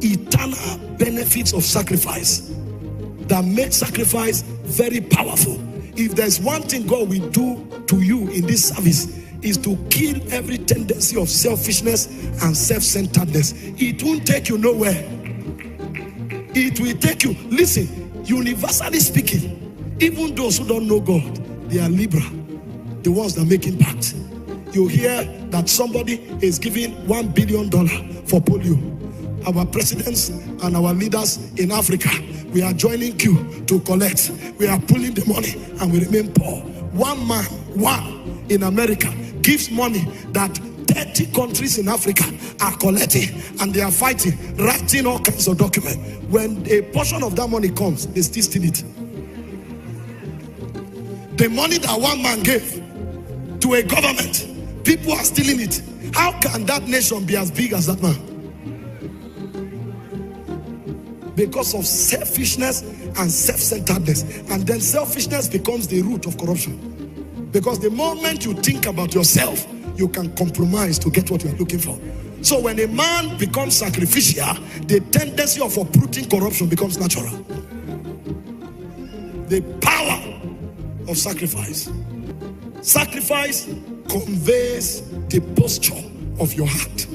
eternal benefits of sacrifice that make sacrifice very powerful. If there's one thing God will do to you in this service, is to kill every tendency of selfishness and self-centeredness. It won't take you nowhere. It will take you, listen, universally speaking, even those who don't know God, they are Libra, the ones that make impact. You hear that somebody is giving $1 billion for polio. Our presidents and our leaders in Africa, we are joining queue to collect. We are pulling the money and we remain poor. One man in America gives money that 30 countries in Africa are collecting, and they are fighting, writing all kinds of documents. When a portion of that money comes, they still steal it. The money that one man gave to a government, people are stealing it. How can that nation be as big as that man? Because of selfishness and self-centeredness. And then selfishness becomes the root of corruption. Because the moment you think about yourself, you can compromise to get what you are looking for. So when a man becomes sacrificial, the tendency of uprooting corruption becomes natural. The power of sacrifice. Sacrifice conveys the posture of your heart.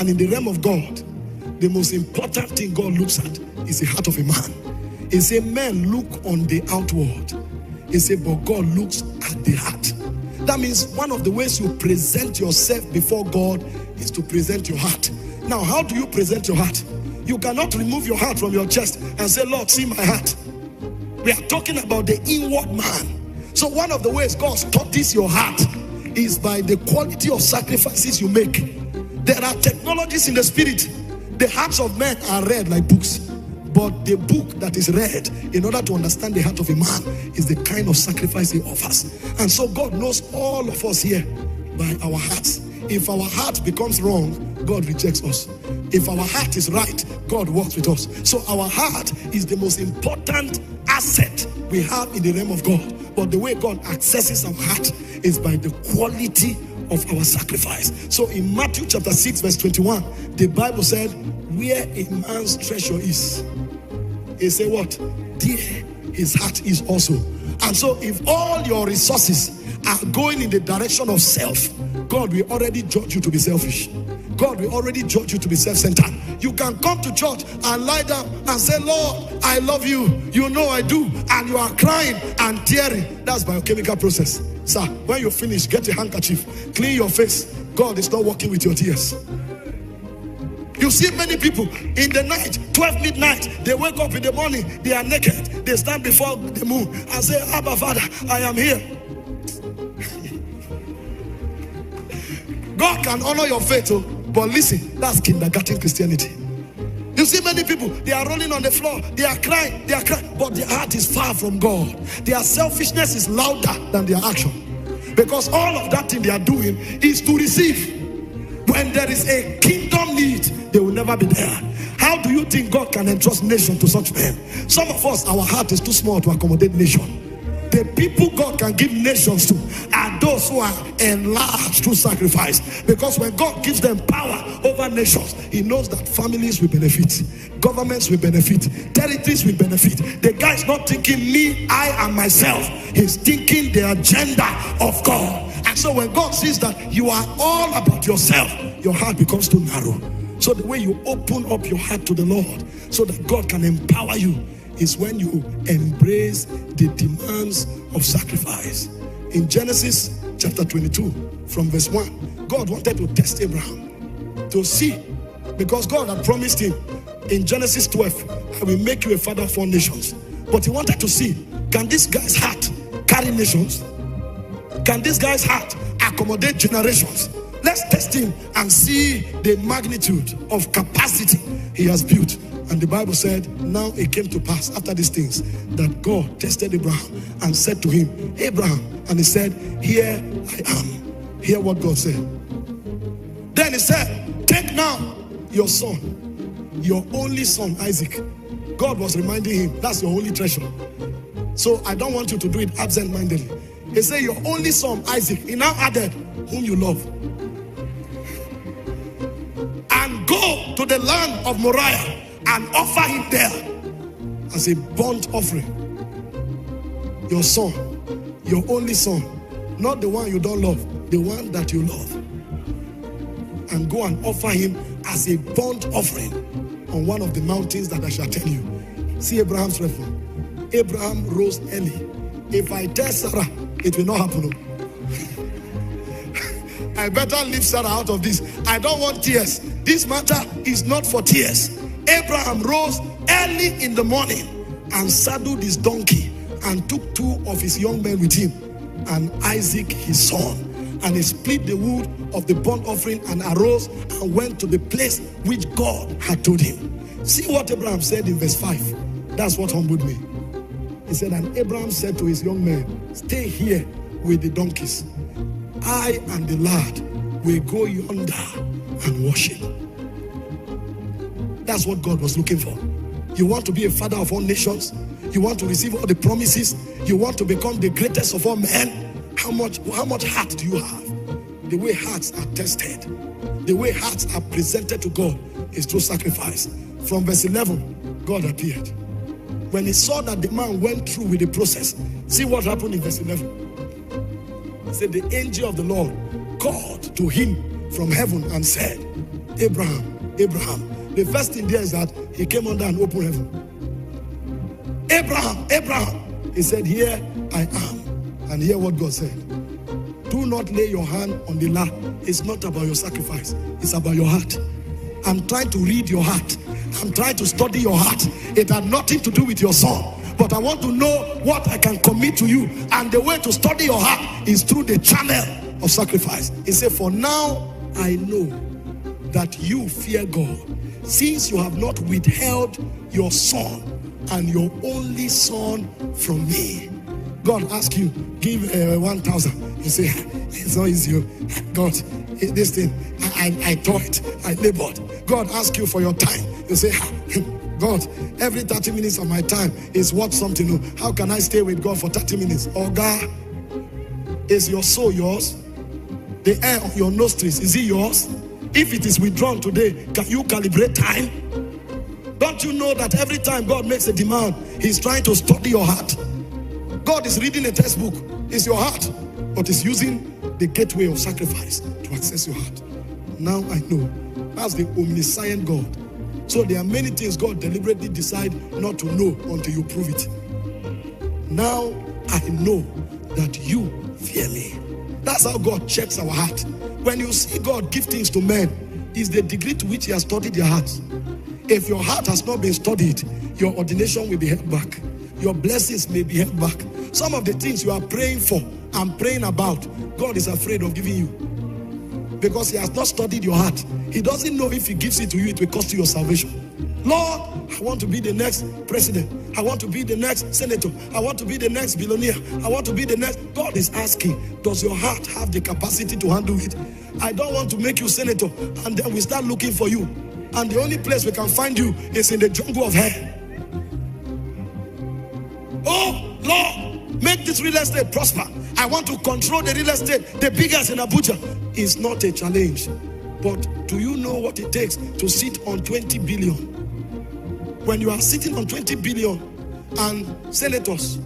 And in the realm of God, the most important thing God looks at is the heart of a man. He said, men look on the outward. He said, but God looks at the heart. That means one of the ways you present yourself before God is to present your heart. Now, how do you present your heart? You cannot remove your heart from your chest and say, Lord, see my heart. We are talking about the inward man. So one of the ways God studies your heart is by the quality of sacrifices you make. There are technologies in the spirit. The hearts of men are read like books. But the book that is read in order to understand the heart of a man is the kind of sacrifice he offers. And so God knows all of us here by our hearts. If our heart becomes wrong, God rejects us. If our heart is right, God works with us. So our heart is the most important asset we have in the realm of God. But the way God accesses our heart is by the quality of our sacrifice. So in Matthew chapter 6 verse 21, the Bible said, where a man's treasure is, he said what? There his heart is also. And so if all your resources are going in the direction of self, God will already judge you to be selfish. God will already judge you to be self-centered. You can come to church and lie down and say, Lord, I love you. You know I do. And you are crying and tearing. That's biochemical process. Sir, when you finish, get a handkerchief, clean your face. God is not working with your tears. You see many people in the night, 12 midnight, they wake up in the morning, they are naked. They stand before the moon and say, Abba Father, I am here. God can honor your faith, but listen, that's kindergarten Christianity. You see many people, they are rolling on the floor, they are crying, but their heart is far from God. Their selfishness is louder than their action. Because all of that thing they are doing is to receive. When there is a kingdom need, they will never be there. How do you think God can entrust nation to such men? Some of us, our heart is too small to accommodate nation. The people God can give nations to are those who are enlarged through sacrifice. Because when God gives them power over nations, he knows that families will benefit, governments will benefit, territories will benefit. The guy is not thinking me, I and myself. He's thinking the agenda of God. And so when God sees that you are all about yourself, your heart becomes too narrow. So the way you open up your heart to the Lord so that God can empower you is when you embrace the demands of sacrifice. In Genesis chapter 22 from verse 1, God wanted to test Abraham to see, because God had promised him in Genesis 12, I will make you a father of all nations. But he wanted to see, can this guy's heart carry nations? Can this guy's heart accommodate generations? Let's test him and see the magnitude of capacity he has built. And the Bible said, now it came to pass after these things that God tested Abraham and said to him, Abraham, and he said, here I am. Hear what God said. Then he said, take now your son, your only son Isaac. God was reminding him, that's your only treasure. So I don't want you to do it absent-mindedly. He said, your only son Isaac. He now added, whom you love. And go to the land of Moriah and offer him there as a burnt offering. Your son, your only son, not the one you don't love, the one that you love. And go and offer him as a burnt offering on one of the mountains that I shall tell you. See Abraham's response. Abraham rose early. If I tell Sarah, it will not happen. I better leave Sarah out of this. I don't want tears. This matter is not for tears. Abraham rose early in the morning and saddled his donkey and took 2 of his young men with him and Isaac his son. And he split the wood of the burnt offering and arose and went to the place which God had told him. See what Abraham said in verse 5. That's what humbled me. He said, and Abraham said to his young men, stay here with the donkeys. I and the lad will go yonder and worship. That's what God was looking for. You want to be a father of all nations? You want to receive all the promises? You want to become the greatest of all men? How much heart do you have? The way hearts are tested, the way hearts are presented to God is through sacrifice. From verse 11, God appeared. When he saw that the man went through with the process, see what happened in verse 11. He said, the angel of the Lord called to him from heaven and said, Abraham, Abraham. The first thing there is that he came under an open heaven. Abraham, Abraham. He said, here I am. And hear what God said. Do not lay your hand on the lad. It's not about your sacrifice. It's about your heart. I'm trying to read your heart. I'm trying to study your heart. It had nothing to do with your son. But I want to know what I can commit to you. And the way to study your heart is through the channel of sacrifice. He said, for now I know that you fear God, since you have not withheld your son and your only son from me. God asks you, give 1,000. You say, it's not easy. God, this thing, I taught, I labored. God asks you for your time. You say, God, every 30 minutes of my time is worth something. How can I stay with God for 30 minutes? Oh God, is your soul yours? The air of your nostrils, is it yours? If it is withdrawn today, can you calibrate time? Don't you know that every time God makes a demand, he's trying to study your heart? God is reading a textbook. It's your heart, but it's using the gateway of sacrifice to access your heart. Now I know. That's the omniscient God. So there are many things God deliberately decide not to know until you prove it. Now I know that you fear me. That's how God checks our heart. When you see God give things to men, is the degree to which he has studied your heart. If your heart has not been studied, your ordination will be held back. Your blessings may be held back. Some of the things you are praying for and praying about, God is afraid of giving you. Because he has not studied your heart. He doesn't know if he gives it to you, it will cost you your salvation. Lord, I want to be the next president. I want to be the next senator. I want to be the next billionaire. I want to be the next. God is asking, does your heart have the capacity to handle it? I don't want to make you senator and then we start looking for you. And the only place we can find you is in the jungle of hell. Oh, Lord, make this real estate prosper. I want to control the real estate, the biggest in Abuja. It's not a challenge. But do you know what it takes to sit on 20 billion? When you are sitting on 20 billion and senators,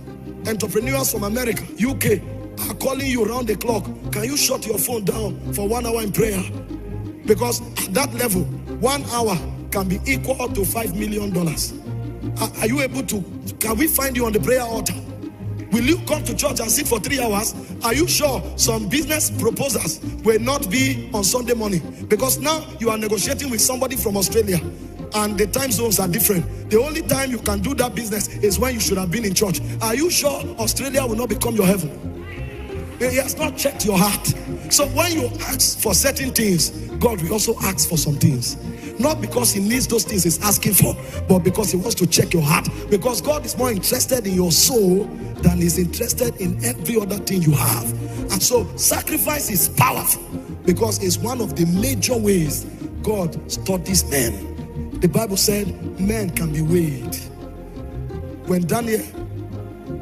entrepreneurs from America, UK are calling you around the clock, can you shut your phone down for 1 hour in prayer? Because at that level, 1 hour can be equal to $5 million. Are you able to, can we find you on the prayer altar? Will you come to church and sit for 3 hours? Are you sure some business proposals will not be on Sunday morning? Because now you are negotiating with somebody from Australia and the time zones are different. The only time you can do that business is when you should have been in church. Are you sure Australia will not become your heaven? He has not checked your heart. So when you ask for certain things, God will also ask for some things. Not because he needs those things he's asking for, but because he wants to check your heart. Because God is more interested in your soul than he's interested in every other thing you have. And so sacrifice is powerful because it's one of the major ways God studies men. The Bible said men can be weighed. When Daniel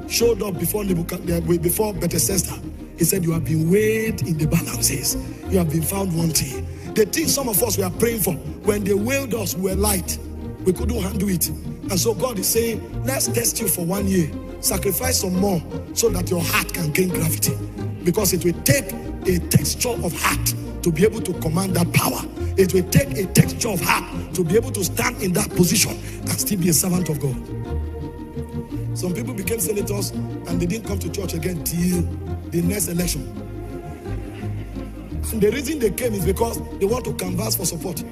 showed up before Bethesda, he said, you have been weighed in the balances. You have been found wanting. The things some of us were praying for, when they wailed us, we were light. We couldn't handle it. And so God is saying, let's test you for 1 year. Sacrifice some more so that your heart can gain gravity. Because it will take a texture of heart to be able to command that power. It will take a texture of heart to be able to stand in that position and still be a servant of God. Some people became senators and they didn't come to church again till the next election. And the reason they came is because they want to canvass for support.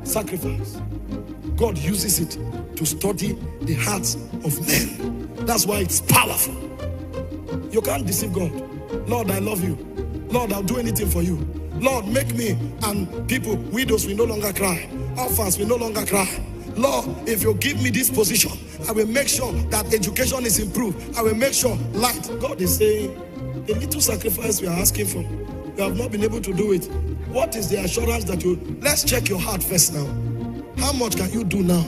Sacrifice. God uses it to study the hearts of men. That's why it's powerful. You can't deceive God. Lord, I love you. Lord, I'll do anything for you. Lord, make me and people, widows will no longer cry. Orphans will no longer cry. Lord, if you give me this position, I will make sure that education is improved. I will make sure light. God is saying, the little sacrifice we are asking for, you have not been able to do it. What is the assurance that you... Let's check your heart first now. How much can you do now?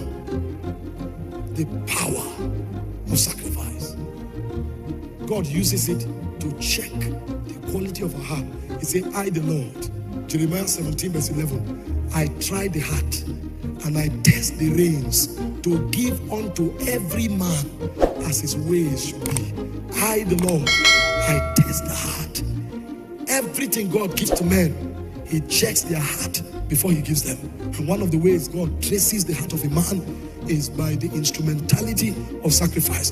The power of sacrifice. God uses it to check the quality of our heart. He said, I the Lord. Jeremiah 17 verse 11. I try the heart and I test the reins to give unto every man as his ways should be. I the Lord, I test the heart. Everything God gives to men, he checks their heart before he gives them. And one of the ways God traces the heart of a man is by the instrumentality of sacrifice.